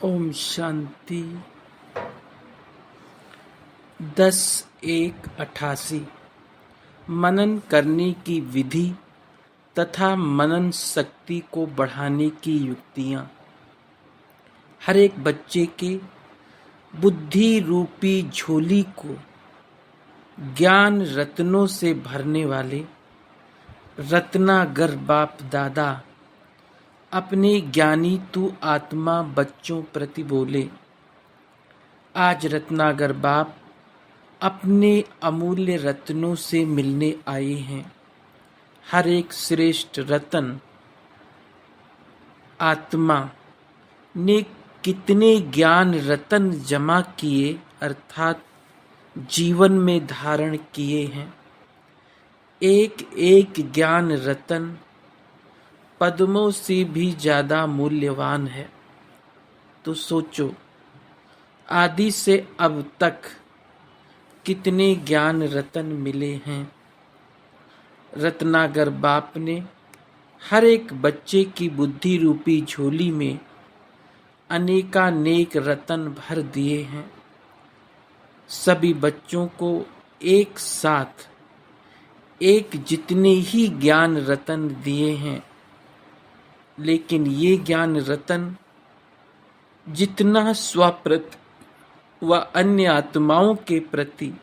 ओम शांति। 10-1-88 मनन करने की विधि तथा मनन शक्ति को बढ़ाने की युक्तियाँ। हर एक बच्चे के बुद्धि रूपी झोली को ज्ञान रत्नों से भरने वाले रत्नागर बाप दादा अपने ज्ञानी तू आत्मा बच्चों प्रति बोले। आज रत्नागर बाप अपने अमूल्य रत्नों से मिलने आए हैं। हर एक श्रेष्ठ रत्न आत्मा ने कितने ज्ञान रत्न जमा किए अर्थात जीवन में धारण किए हैं। एक एक ज्ञान रत्न पद्मों से भी ज्यादा मूल्यवान है। तो सोचो, आदि से अब तक कितने ज्ञान रत्न मिले हैं। रत्नागर बाप ने हर एक बच्चे की बुद्धि रूपी झोली में अनेकानेक रत्न भर दिए हैं। सभी बच्चों को एक साथ एक जितने ही ज्ञान रत्न दिए हैं, लेकिन ये ज्ञान रत्न जितना स्वप्रति व अन्य आत्माओं के प्रति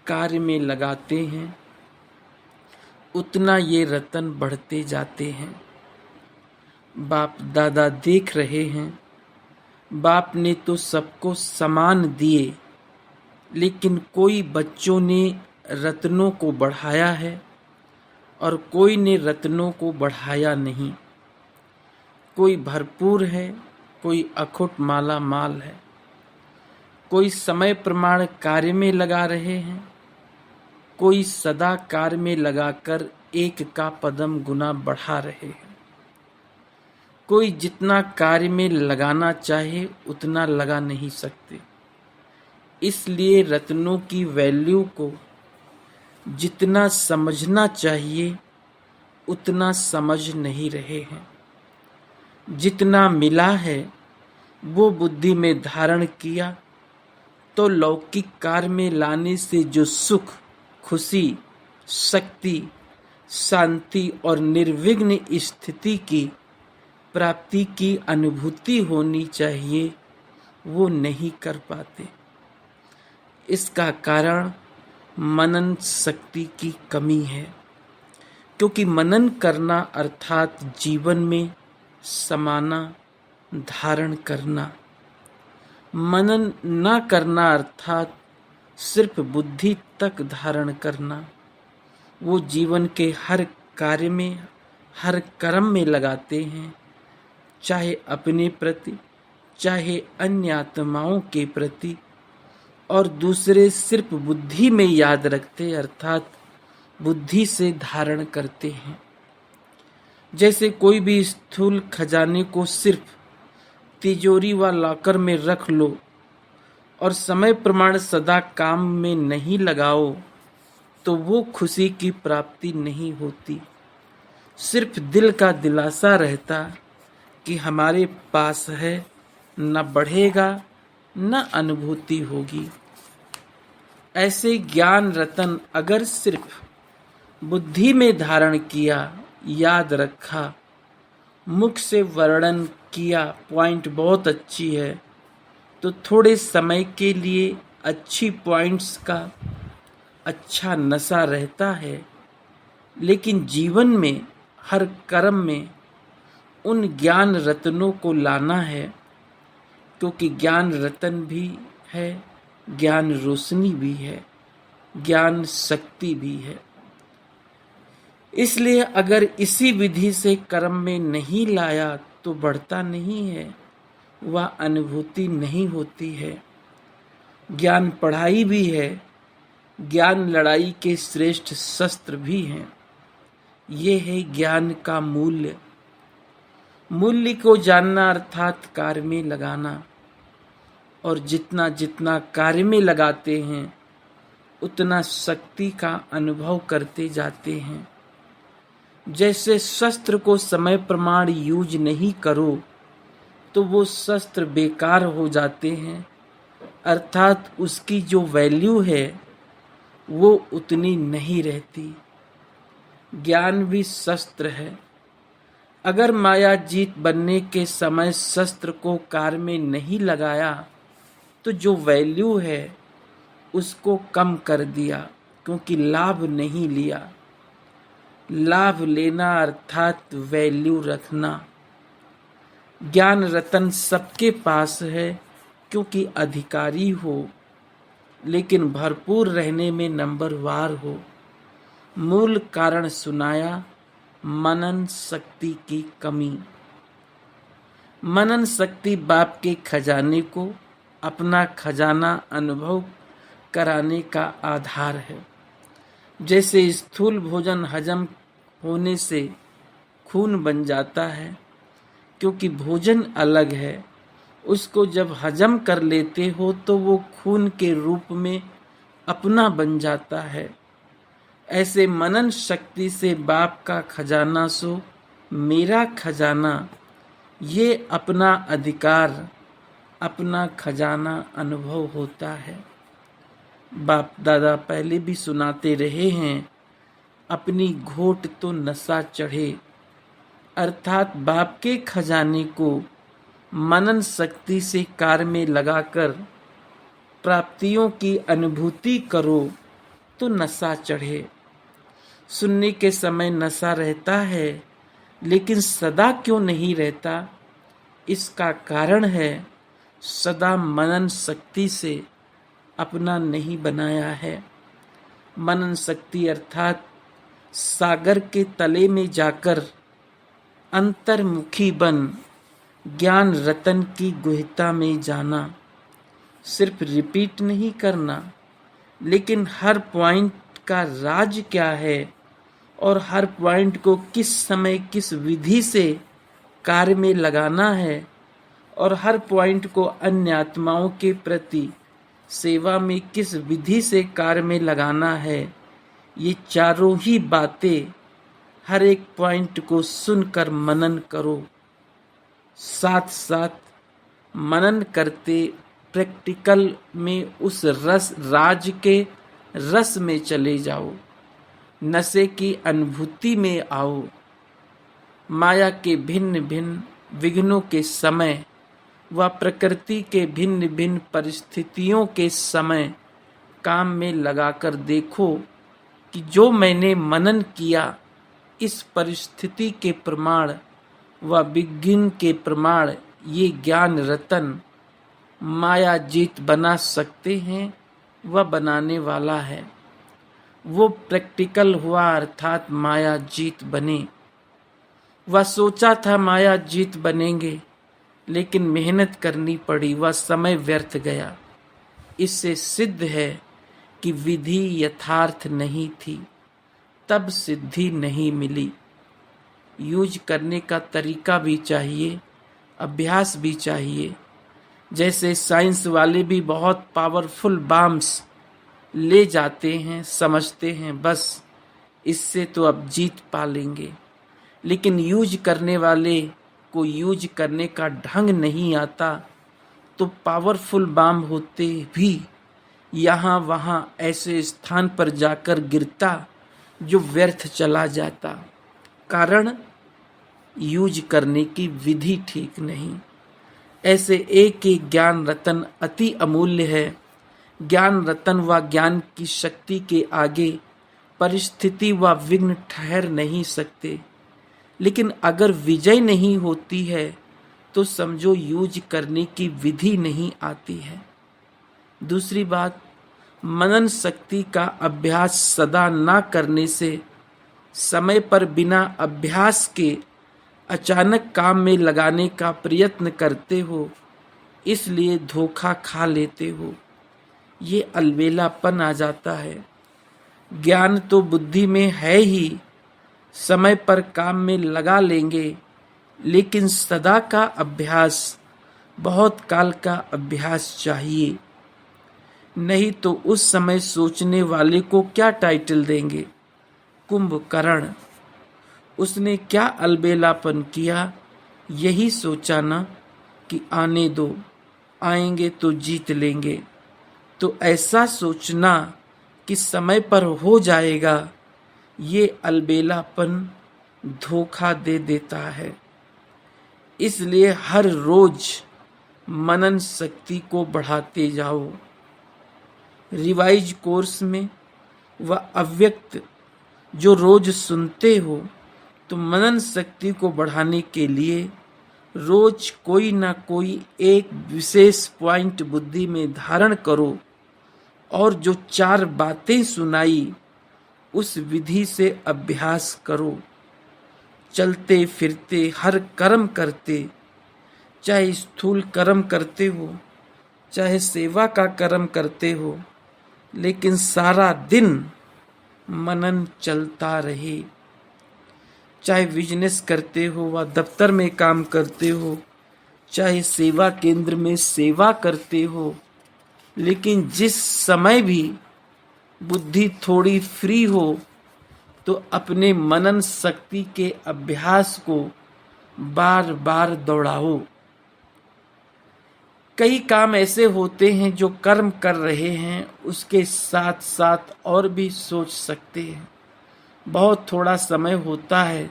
कार्य में लगाते हैं, उतना ये रत्न बढ़ते जाते हैं। बाप दादा देख रहे हैं, बाप ने तो सबको समान दिए, लेकिन कोई बच्चों ने रत्नों को बढ़ाया है और कोई ने रत्नों को बढ़ाया नहीं। कोई भरपूर है, कोई अखुट माला माल है। कोई समय प्रमाण कार्य में लगा रहे हैं, कोई सदा कार्य में लगाकर एक का पदम गुना बढ़ा रहे हैं। कोई जितना कार्य में लगाना चाहे उतना लगा नहीं सकते। इसलिए रत्नों की वैल्यू को जितना समझना चाहिए उतना समझ नहीं रहे हैं। जितना मिला है वो बुद्धि में धारण किया तो लौकिक कार्य में लाने से जो सुख, खुशी, शक्ति, शांति और निर्विघ्न स्थिति की प्राप्ति की अनुभूति होनी चाहिए, वो नहीं कर पाते। इसका कारण मनन शक्ति की कमी है, क्योंकि मनन करना अर्थात जीवन में समाना, धारण करना। मनन न करना अर्थात सिर्फ बुद्धि तक धारण करना। वो जीवन के हर कार्य में, हर कर्म में लगाते हैं, चाहे अपने प्रति, चाहे अन्य आत्माओं के प्रति, और दूसरे सिर्फ बुद्धि में याद रखते अर्थात बुद्धि से धारण करते हैं। जैसे कोई भी स्थूल खजाने को सिर्फ तिजोरी व लॉकर में रख लो और समय प्रमाण सदा काम में नहीं लगाओ, तो वो खुशी की प्राप्ति नहीं होती। सिर्फ दिल का दिलासा रहता कि हमारे पास है, न बढ़ेगा न अनुभूति होगी। ऐसे ज्ञान रतन अगर सिर्फ बुद्धि में धारण किया, याद रखा, मुख से वर्णन किया, पॉइंट बहुत अच्छी है, तो थोड़े समय के लिए अच्छी पॉइंट्स का अच्छा नशा रहता है, लेकिन जीवन में हर कर्म में उन ज्ञान रत्नों को लाना है, क्योंकि ज्ञान रतन भी है, ज्ञान रोशनी भी है, ज्ञान शक्ति भी है। इसलिए अगर इसी विधि से कर्म में नहीं लाया तो बढ़ता नहीं है, वह अनुभूति नहीं होती है। ज्ञान पढ़ाई भी है, ज्ञान लड़ाई के श्रेष्ठ शस्त्र भी हैं। ये है ज्ञान का मूल्य। मूल्य को जानना अर्थात कार्य में लगाना, और जितना जितना कार्य में लगाते हैं उतना शक्ति का अनुभव करते जाते हैं। जैसे शस्त्र को समय प्रमाण यूज नहीं करो तो वो शस्त्र बेकार हो जाते हैं, अर्थात उसकी जो वैल्यू है वो उतनी नहीं रहती। ज्ञान भी शस्त्र है। अगर माया जीत बनने के समय शस्त्र को कार्य में नहीं लगाया तो जो वैल्यू है उसको कम कर दिया, क्योंकि लाभ नहीं लिया। लाभ लेना अर्थात वैल्यू रखना। ज्ञान रतन सबके पास है क्योंकि अधिकारी हो, लेकिन भरपूर रहने में नंबरवार हो। मूल कारण सुनाया, मनन शक्ति की कमी। मनन शक्ति बाप के खजाने को अपना खजाना अनुभव कराने का आधार है। जैसे स्थूल भोजन हजम होने से खून बन जाता है, क्योंकि भोजन अलग है, उसको जब हजम कर लेते हो तो वो खून के रूप में अपना बन जाता है। ऐसे मनन शक्ति से बाप का खजाना सो मेरा खजाना, ये अपना अधिकार, अपना खजाना अनुभव होता है। बाप दादा पहले भी सुनाते रहे हैं, अपनी घोट तो नशा चढ़े, अर्थात बाप के खजाने को मनन शक्ति से कार्य में लगाकर प्राप्तियों की अनुभूति करो तो नशा चढ़े। सुनने के समय नशा रहता है, लेकिन सदा क्यों नहीं रहता? इसका कारण है सदा मनन शक्ति से अपना नहीं बनाया है। मनन शक्ति अर्थात सागर के तले में जाकर अंतर्मुखी बन ज्ञान रतन की गुहिता में जाना। सिर्फ रिपीट नहीं करना, लेकिन हर पॉइंट का राज क्या है और हर पॉइंट को किस समय किस विधि से कार्य में लगाना है और हर पॉइंट को अन्य आत्माओं के प्रति सेवा में किस विधि से कार्य में लगाना है। ये चारों ही बातें हर एक पॉइंट को सुनकर मनन करो। साथ साथ मनन करते प्रैक्टिकल में उस रस राज के रस में चले जाओ, नशे की अनुभूति में आओ। माया के भिन्न भिन्न विघ्नों के समय व प्रकृति के भिन्न भिन्न परिस्थितियों के समय काम में लगाकर देखो कि जो मैंने मनन किया, इस परिस्थिति के प्रमाण व विघ्न के प्रमाण ये ज्ञान रतन माया जीत बना सकते हैं व बनाने वाला है। वो प्रैक्टिकल हुआ, अर्थात माया जीत बने। वह सोचा था माया जीत बनेंगे, लेकिन मेहनत करनी पड़ी, वह समय व्यर्थ गया। इससे सिद्ध है कि विधि यथार्थ नहीं थी, तब सिद्धि नहीं मिली। यूज करने का तरीका भी चाहिए, अभ्यास भी चाहिए। जैसे साइंस वाले भी बहुत पावरफुल बम्स ले जाते हैं, समझते हैं बस इससे तो अब जीत पा लेंगे, लेकिन यूज करने वाले को यूज करने का ढंग नहीं आता तो पावरफुल बम होते भी यहाँ वहाँ ऐसे स्थान पर जाकर गिरता जो व्यर्थ चला जाता। कारण यूज करने की विधि ठीक नहीं। ऐसे एक एक ज्ञान रतन अति अमूल्य है। ज्ञान रतन व ज्ञान की शक्ति के आगे परिस्थिति व विघ्न ठहर नहीं सकते। लेकिन अगर विजय नहीं होती है तो समझो यूज करने की विधि नहीं आती है। दूसरी बात, मनन शक्ति का अभ्यास सदा ना करने से समय पर बिना अभ्यास के अचानक काम में लगाने का प्रयत्न करते हो, इसलिए धोखा खा लेते हो। ये अलबेलापन आ जाता है। ज्ञान तो बुद्धि में है ही, समय पर काम में लगा लेंगे, लेकिन सदा का अभ्यास, बहुत काल का अभ्यास चाहिए। नहीं तो उस समय सोचने वाले को क्या टाइटल देंगे? कुंभकर्ण। उसने क्या अलबेलापन किया? यही सोचा ना कि आने दो, आएंगे तो जीत लेंगे, तो ऐसा सोचना कि समय पर हो जाएगा, ये अलबेलापन धोखा दे देता है। इसलिए हर रोज मनन शक्ति को बढ़ाते जाओ। रिवाइज कोर्स में व अव्यक्त जो रोज सुनते हो, तो मनन शक्ति को बढ़ाने के लिए रोज कोई ना कोई एक विशेष पॉइंट बुद्धि में धारण करो और जो 4 बातें सुनाई उस विधि से अभ्यास करो। चलते फिरते हर कर्म करते, चाहे स्थूल कर्म करते हो, चाहे सेवा का कर्म करते हो, लेकिन सारा दिन मनन चलता रहे। चाहे बिजनेस करते हो व दफ्तर में काम करते हो, चाहे सेवा केंद्र में सेवा करते हो, लेकिन जिस समय भी बुद्धि थोड़ी फ्री हो तो अपने मनन शक्ति के अभ्यास को बार बार दोहराओ। कई काम ऐसे होते हैं जो कर्म कर रहे हैं उसके साथ साथ और भी सोच सकते हैं। बहुत थोड़ा समय होता है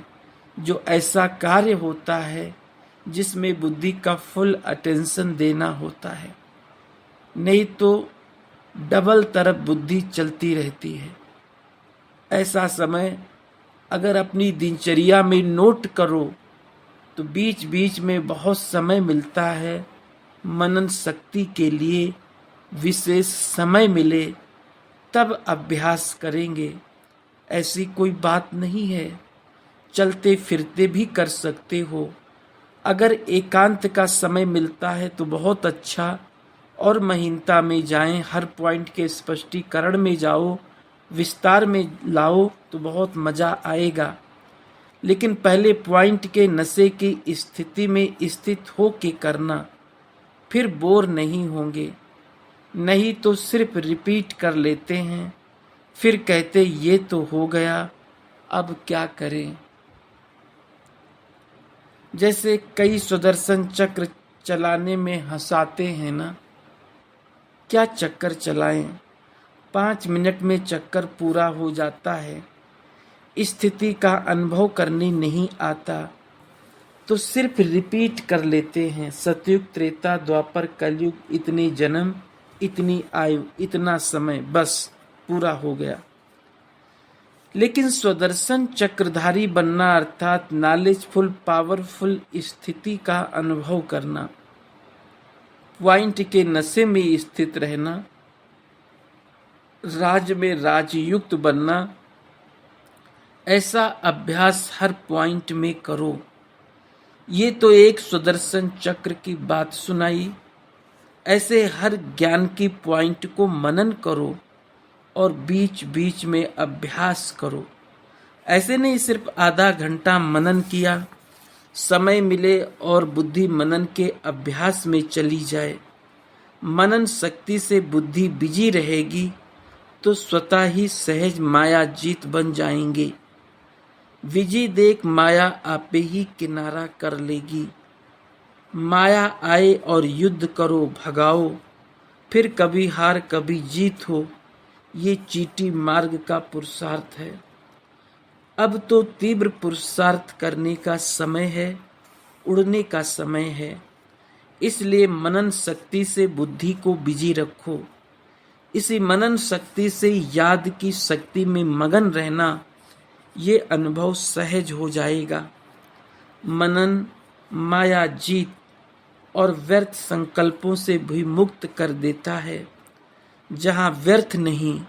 जो ऐसा कार्य होता है जिसमें बुद्धि का फुल अटेंशन देना होता है, नहीं तो डबल तरफ बुद्धि चलती रहती है। ऐसा समय अगर अपनी दिनचर्या में नोट करो तो बीच बीच में बहुत समय मिलता है मनन शक्ति के लिए, विशेष समय मिले तब अभ्यास करेंगे, ऐसी कोई बात नहीं है। चलते फिरते भी कर सकते हो। अगर एकांत का समय मिलता है तो बहुत अच्छा, और महीनता में जाएं, हर पॉइंट के स्पष्टीकरण में जाओ, विस्तार में लाओ तो बहुत मजा आएगा। लेकिन पहले पॉइंट के नशे की स्थिति में स्थित हो के करना, फिर बोर नहीं होंगे। नहीं तो सिर्फ रिपीट कर लेते हैं, फिर कहते ये तो हो गया, अब क्या करें। जैसे कई सुदर्शन चक्र चलाने में हंसाते हैं ना, क्या चक्कर चलाएं, 5 मिनट में चक्कर पूरा हो जाता है। स्थिति का अनुभव करने नहीं आता तो सिर्फ रिपीट कर लेते हैं। सतयुग त्रेता द्वापर कलयुग, इतने जन्म, इतनी आयु, इतना समय, बस पूरा हो गया। लेकिन स्वदर्शन चक्रधारी बनना अर्थात नॉलेजफुल पावरफुल स्थिति का अनुभव करना, पॉइंट के नशे में स्थित रहना, राज में राजयुक्त बनना, ऐसा अभ्यास हर पॉइंट में करो। ये तो एक सुदर्शन चक्र की बात सुनाई, ऐसे हर ज्ञान की पॉइंट को मनन करो और बीच बीच में अभ्यास करो। ऐसे नहीं सिर्फ आधा घंटा मनन किया, समय मिले और बुद्धि मनन के अभ्यास में चली जाए। मनन शक्ति से बुद्धि बिजी रहेगी तो स्वतः ही सहज माया जीत बन जाएंगे। विजय देख माया आपे ही किनारा कर लेगी। माया आए और युद्ध करो, भगाओ, फिर कभी हार कभी जीत हो, ये चीटी मार्ग का पुरुषार्थ है। अब तो तीव्र पुरुषार्थ करने का समय है, उड़ने का समय है। इसलिए मनन शक्ति से बुद्धि को बिजी रखो। इसी मनन शक्ति से याद की शक्ति में मगन रहना, ये अनुभव सहज हो जाएगा। मनन माया जीत और व्यर्थ संकल्पों से भी मुक्त कर देता है। जहाँ व्यर्थ नहीं,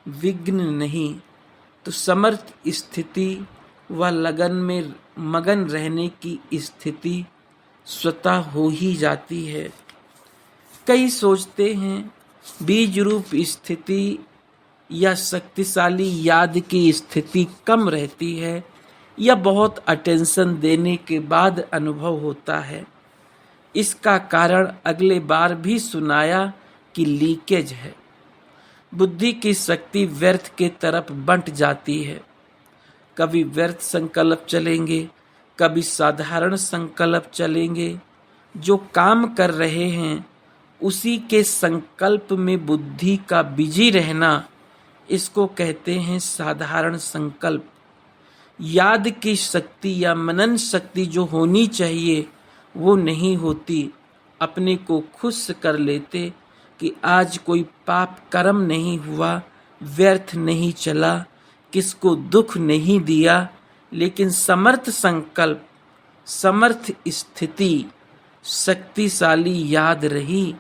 विघ्न नहीं, तो समर्थ स्थिति व लगन में मगन रहने की स्थिति स्वतः हो ही जाती है। कई सोचते हैं बीज रूप स्थिति या शक्तिशाली याद की स्थिति कम रहती है या बहुत अटेंशन देने के बाद अनुभव होता है। इसका कारण अगले बार भी सुनाया कि लीकेज है। बुद्धि की शक्ति व्यर्थ के तरफ बंट जाती है। कभी व्यर्थ संकल्प चलेंगे, कभी साधारण संकल्प चलेंगे। जो काम कर रहे हैं उसी के संकल्प में बुद्धि का बिजी रहना, इसको कहते हैं साधारण संकल्प। याद की शक्ति या मनन शक्ति जो होनी चाहिए वो नहीं होती। अपने को खुश कर लेते कि आज कोई पाप कर्म नहीं हुआ, व्यर्थ नहीं चला, किसको दुख नहीं दिया। लेकिन समर्थ संकल्प, समर्थ स्थिति, शक्तिशाली याद रही।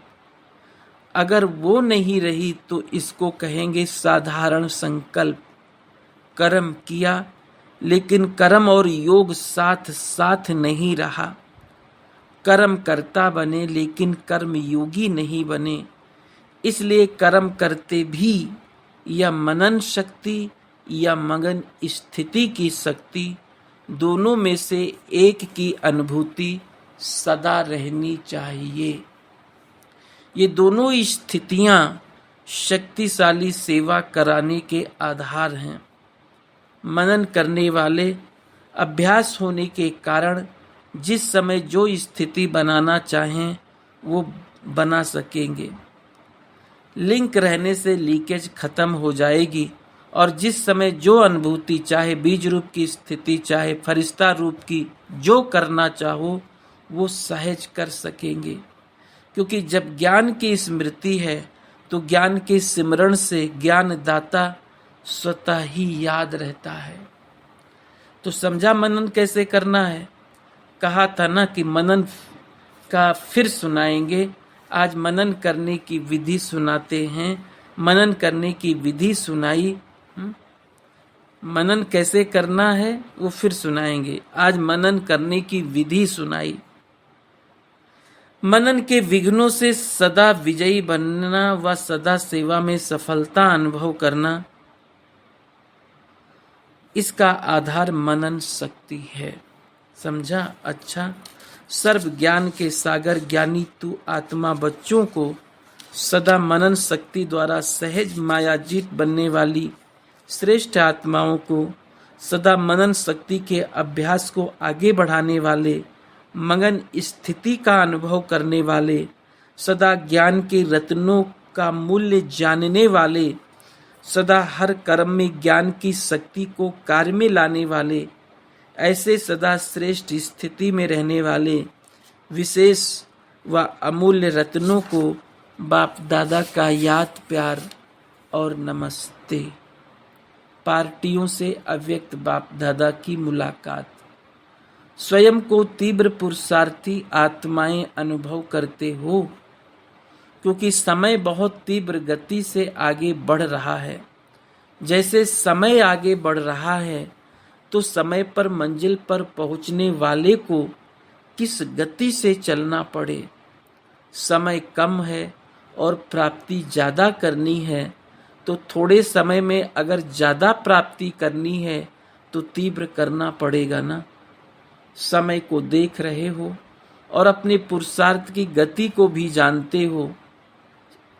अगर वो नहीं रही तो इसको कहेंगे साधारण संकल्प। कर्म किया लेकिन कर्म और योग साथ साथ नहीं रहा। कर्म करता बने लेकिन कर्म योगी नहीं बने। इसलिए कर्म करते भी या मनन शक्ति या मगन स्थिति की शक्ति, दोनों में से एक की अनुभूति सदा रहनी चाहिए। ये दोनों स्थितियां शक्तिशाली सेवा कराने के आधार हैं। मनन करने वाले अभ्यास होने के कारण जिस समय जो स्थिति बनाना चाहें वो बना सकेंगे। लिंक रहने से लीकेज खत्म हो जाएगी और जिस समय जो अनुभूति, चाहे बीज रूप की स्थिति चाहे फरिश्ता रूप की, जो करना चाहो वो सहज कर सकेंगे। क्योंकि जब ज्ञान की स्मृति है तो ज्ञान के सिमरण से ज्ञानदाता स्वतः ही याद रहता है। तो समझा मनन कैसे करना है। कहा था ना कि मनन का फिर सुनाएंगे। आज मनन करने की विधि सुनाते हैं। मनन करने की विधि सुनाई, मनन कैसे करना है वो फिर सुनाएंगे। आज मनन करने की विधि सुनाई। मनन के विघ्नों से सदा विजयी बनना व सदा सेवा में सफलता अनुभव करना, इसका आधार मनन शक्ति है। समझा? अच्छा, सर्व ज्ञान के सागर ज्ञानी तू आत्मा बच्चों को सदा मनन शक्ति द्वारा सहज मायाजीत बनने वाली श्रेष्ठ आत्माओं को, सदा मनन शक्ति के अभ्यास को आगे बढ़ाने वाले, मगन स्थिति का अनुभव करने वाले, सदा ज्ञान के रत्नों का मूल्य जानने वाले, सदा हर कर्म में ज्ञान की शक्ति को कार्य में लाने वाले, ऐसे सदा श्रेष्ठ स्थिति में रहने वाले विशेष व अमूल्य रत्नों को बाप दादा का याद प्यार और नमस्ते। पार्टियों से अव्यक्त बाप दादा की मुलाकात। स्वयं को तीव्र पुरुषार्थी आत्माएं अनुभव करते हो, क्योंकि समय बहुत तीव्र गति से आगे बढ़ रहा है। जैसे समय आगे बढ़ रहा है तो समय पर मंजिल पर पहुंचने वाले को किस गति से चलना पड़े। समय कम है और प्राप्ति ज़्यादा करनी है तो थोड़े समय में अगर ज़्यादा प्राप्ति करनी है तो तीव्र करना पड़ेगा ना। समय को देख रहे हो और अपने पुरुषार्थ की गति को भी जानते हो।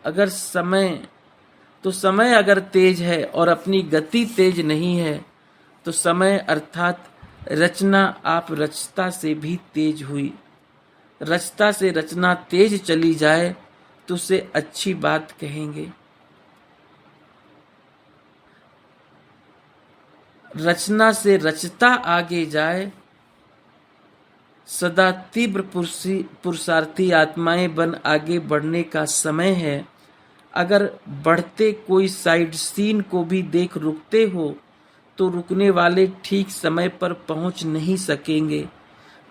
अगर समय अगर तेज है और अपनी गति तेज नहीं है तो समय अर्थात रचना आप रचता से भी तेज हुई। रचता से रचना तेज चली जाए तो उसे अच्छी बात कहेंगे। रचना से रचता आगे जाए, सदा तीव्र पुरुषार्थी आत्माएं बन आगे बढ़ने का समय है। अगर बढ़ते कोई साइड सीन को भी देख रुकते हो तो रुकने वाले ठीक समय पर पहुंच नहीं सकेंगे।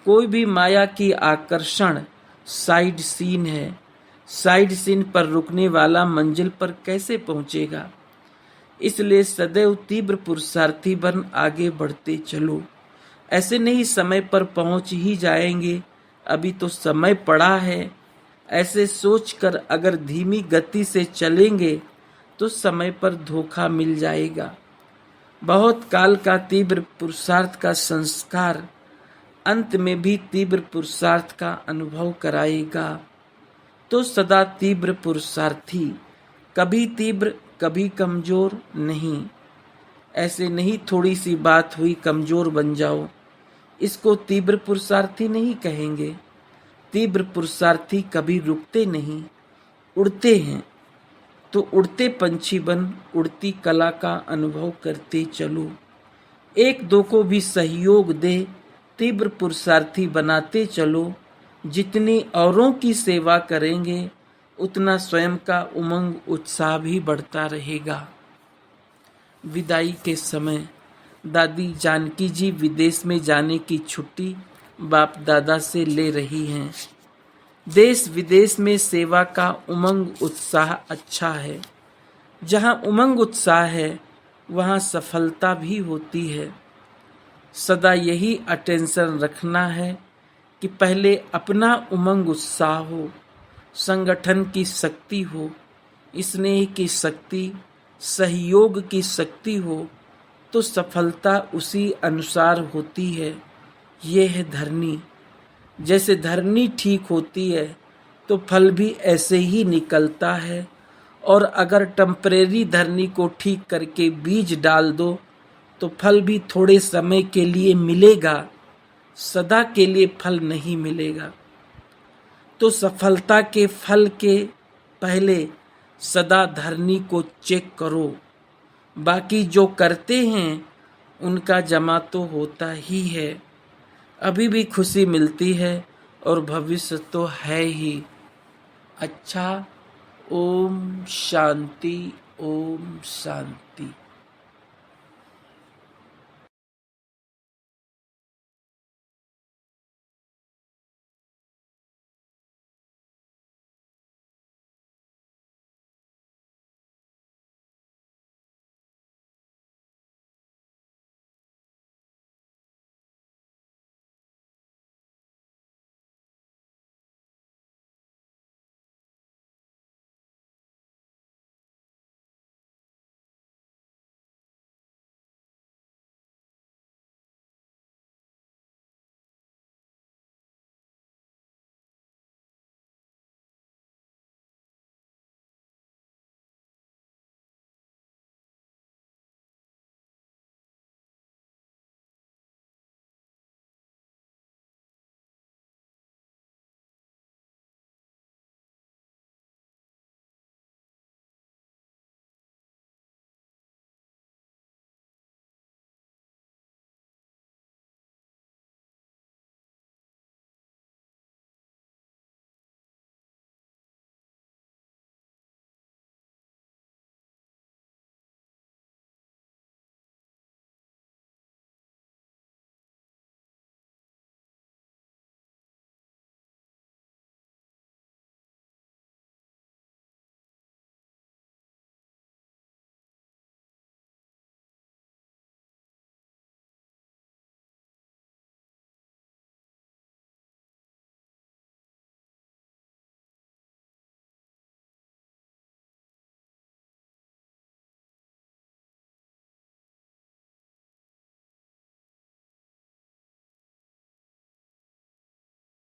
कोई भी माया की आकर्षण साइड सीन है। साइड सीन पर रुकने वाला मंजिल पर कैसे पहुंचेगा। इसलिए सदैव तीव्र पुरुषार्थी बन आगे बढ़ते चलो। ऐसे नहीं समय पर पहुंच ही जाएंगे, अभी तो समय पड़ा है। ऐसे सोचकर अगर धीमी गति से चलेंगे तो समय पर धोखा मिल जाएगा। बहुत काल का तीव्र पुरुषार्थ का संस्कार अंत में भी तीव्र पुरुषार्थ का अनुभव कराएगा। तो सदा तीव्र पुरुषार्थी, कभी तीव्र कभी कमजोर नहीं। ऐसे नहीं थोड़ी सी बात हुई कमजोर बन जाओ, इसको तीव्र पुरुषार्थी नहीं कहेंगे। तीव्र पुरुषार्थी कभी रुकते नहीं, उड़ते हैं। तो उड़ते पंछी बन उड़ती कला का अनुभव करते चलो। एक दो को भी सहयोग दे, तीव्र पुरुषार्थी बनाते चलो। जितनी औरों की सेवा करेंगे, उतना स्वयं का उमंग उत्साह भी बढ़ता रहेगा। विदाई के समय दादी जानकी जी विदेश में जाने की छुट्टी बाप दादा से ले रही हैं। देश विदेश में सेवा का उमंग उत्साह अच्छा है। जहाँ उमंग उत्साह है, वहाँ सफलता भी होती है। सदा यही अटेंशन रखना है कि पहले अपना उमंग उत्साह हो, संगठन की शक्ति हो, स्नेह की शक्ति, सहयोग की शक्ति हो, तो सफलता उसी अनुसार होती है। ये है धरनी। जैसे धरनी ठीक होती है तो फल भी ऐसे ही निकलता है। और अगर टेम्परेरी धरनी को ठीक करके बीज डाल दो तो फल भी थोड़े समय के लिए मिलेगा, सदा के लिए फल नहीं मिलेगा। तो सफलता के फल के पहले सदा धरनी को चेक करो। बाकी जो करते हैं उनका जमा तो होता ही है। अभी भी खुशी मिलती है और भविष्य तो है ही। अच्छा, ओम शांति, ओम शांति।